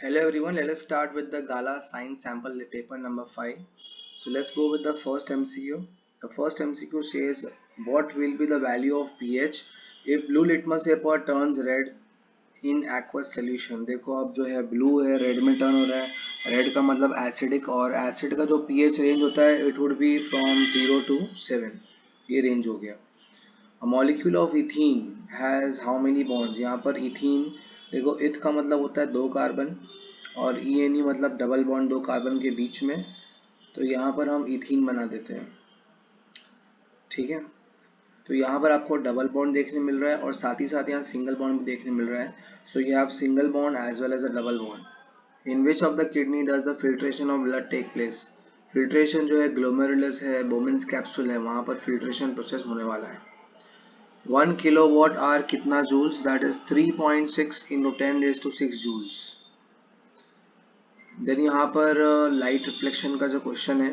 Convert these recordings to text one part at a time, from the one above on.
Hello everyone, let us start with the Gala Science Sample paper number 5. So let's go with the first MCQ. The first MCQ says what will be the value of pH if blue litmus paper turns red in aqueous solution. देखो अब जो है blue है red में turn हो रहा है, red का मतलब एसिडिक और एसिड का जो pH रेंज होता है it would be from 0 to 7, ये रेंज हो गया। A molecule of ethene has how many bonds? यहाँ पर इथीन देखो इथ का मतलब होता है दो कार्बन और ई मतलब डबल बॉन्ड दो कार्बन के बीच में, तो यहाँ पर हम इथीन बना देते हैं। ठीक है, तो यहाँ पर आपको डबल बॉन्ड देखने मिल रहा है और साथ ही साथ यहाँ सिंगल बॉन्ड भी देखने मिल रहा है। So you have single bond as well as a double bond. In which of the kidney does the filtration of blood take place? Filtration जो है ग्लोमेरुलस है, बोमेंस कैप्सूल है, वहाँ पर फिल्ट्रेशन प्रोसेस होने वाला है। 1 किलोवाट आवर कितना joules? That is 3.6 into 10⁶ joules. Then यहाँ पर लाइट रिफ्लेक्शन का जो क्वेश्चन है,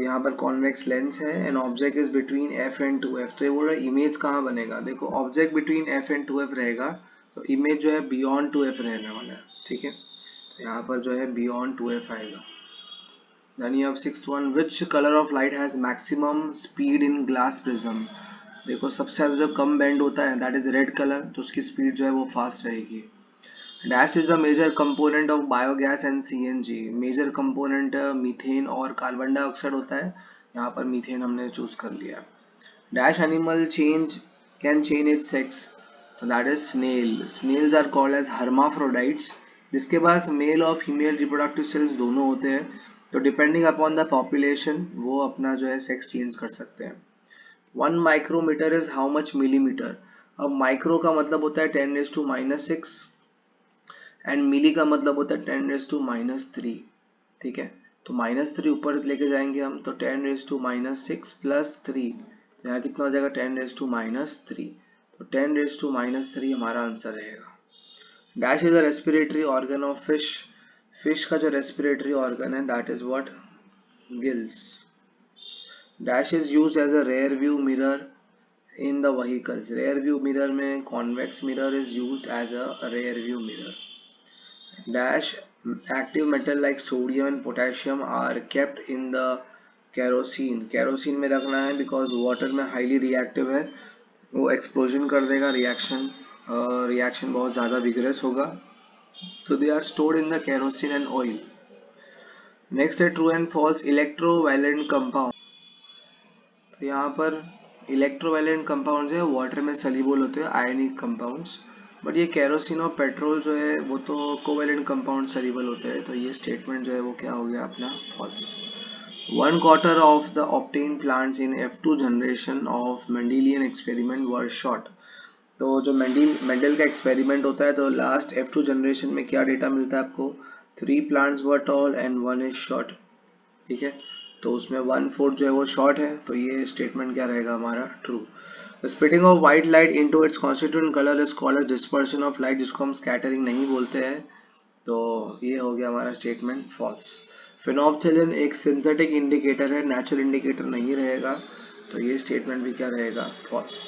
यहाँ पर कॉन्वेक्स लेंस है and object is between f and two f, तो ये बोल रहा है इमेज कहाँ बनेगा। देखो object between f and two f रहेगा तो इमेज जो है बियॉन्ड टू एफ रहने वाला है। ठीक है, तो यहाँ पर जो है बियॉन्ड टू एफ आएगा। Then you have sixth one, which colour of light has maximum speed in glass prism? देखो सबसे ज़्यादा जो कम बेंड होता है दैट इज रेड कलर, तो उसकी स्पीड जो है वो फास्ट रहेगी। Dash is the major component of biogas and CNG. Major component methane और कार्बन डाइऑक्साइड होता है, यहाँ पर मीथेन हमने चूज कर लिया। Dash animal change can change its sex, तो that is snail. Snails are called as hermaphrodites, जिसके पास मेल और फीमेल रिप्रोडक्टिव सेल्स दोनों होते हैं, तो डिपेंडिंग अपॉन द पॉपुलेशन वो अपना जो है सेक्स चेंज कर सकते हैं। 1 micrometre is how much millimetre? अब माइक्रो का मतलब होता है 10⁻⁻⁶ एंड मिली का मतलब होता है 10⁻⁻3। ठीक है, तो -3 ऊपर लेके जाएंगे हम, तो 10⁻⁻6 प्लस 3, तो यहाँ कितना हो जाएगा 10⁻3, तो 10⁻3 हमारा आंसर रहेगा। Dash is a respiratory organ of fish. Fish का जो रेस्पिरेटरी ऑर्गन है that is what? Gills. Dash is used as a rear view mirror in the vehicles. Rear view mirror में convex mirror is used as a rear view mirror. Dash active metal like sodium and potassium are kept in the kerosene. Kerosene में रखना है because water में highly reactive है, वो explosion कर देगा, reaction बहुत ज़्यादा vigorous होगा, so they are stored in the kerosene and oil. Next है true and false electrovalent compound. तो यहाँ पर इलेक्ट्रोवैलेंट कंपाउंड जो है वाटर में सल्यूबल होते हैं, आयनिक कंपाउंड्स, बट ये केरोसिन और पेट्रोल जो है वो तो कोवैलेंट कंपाउंड सल्यूबल होते हैं, तो ये स्टेटमेंट जो है वो क्या हो गया अपना false. 1/4 of the obtain plants in F2 generation of Mendelian experiment were short. तो जो मेंडल का एक्सपेरिमेंट होता है तो लास्ट F2 जनरेशन में क्या डेटा मिलता है आपको? 3 plants were tall and 1 is short. ठीक है, तो उसमें 1/4 जो है वो शॉर्ट है, तो ये स्टेटमेंट क्या रहेगा हमारा? True. Splitting of white light into its constituent colour is called as dispersion of light, जिसको हम स्कैटरिंग नहीं बोलते हैं, तो ये हो गया हमारा स्टेटमेंट फॉल्स। फिनोप्थिलिन एक सिंथेटिक इंडिकेटर है, नेचुरल इंडिकेटर नहीं रहेगा, तो ये स्टेटमेंट भी क्या रहेगा? False.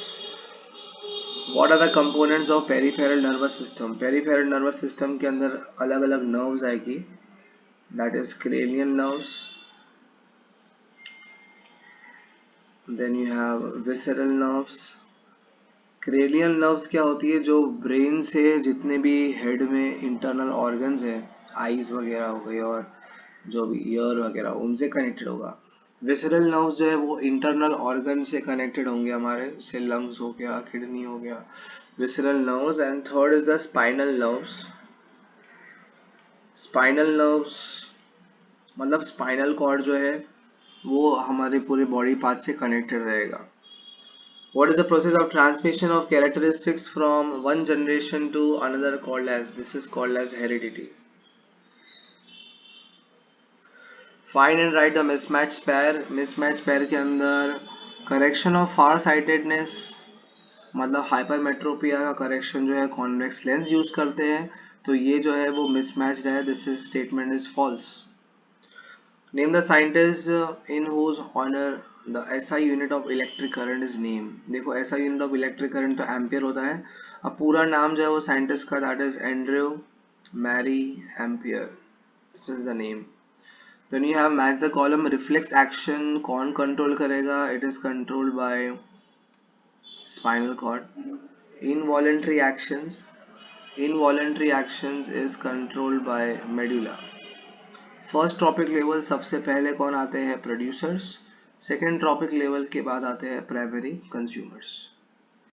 What are the components of peripheral nervous system? Peripheral nervous system के अंदर अलग अलग नर्व्स आएगी, that is cranial nerves, then you have visceral nerves। Cranial nerves क्या होती है? जो ब्रेन से जितने भी हेड में इंटरनल ऑर्गन्स है, आईज वगैरह हो गई और जो भी ईयर वगैरह, उनसे कनेक्टेड होगा। विसरल नर्व्स जो है वो इंटरनल ऑर्गन से कनेक्टेड होंगे हमारे, जैसे लंग्स हो गया, किडनी हो गया, visceral nerves. And third is the spinal nerves. Spinal nerves मतलब स्पाइनल कॉर्ड जो है वो हमारे पूरे बॉडी पार्ट से कनेक्टेड रहेगा। What is the process of transmission of characteristics from one generation to another called as? This is called as heredity. Find and write the mismatched pair. Mismatched pair के अंदर correction of far sightedness मतलब hypermetropia का correction जो है convex lens use करते हैं, तो ये जो है वो mismatched है, this is statement is false. Name the scientist in whose honor the SI unit of electric current is named. देखो SI unit of electric current तो एम्पियर होता है, अब पूरा नाम जो है वो साइंटिस्ट का that is Andrew Mary Ampere. This is the name. Then you have match the column. Reflex action कौन control करेगा? It is controlled by spinal cord. Involuntary actions. Involuntary actions is controlled by medulla. First trophic level सबसे पहले कौन आते हैं? Producers. Second trophic level के बाद आते हैं प्राइमरी कंज्यूमर्स.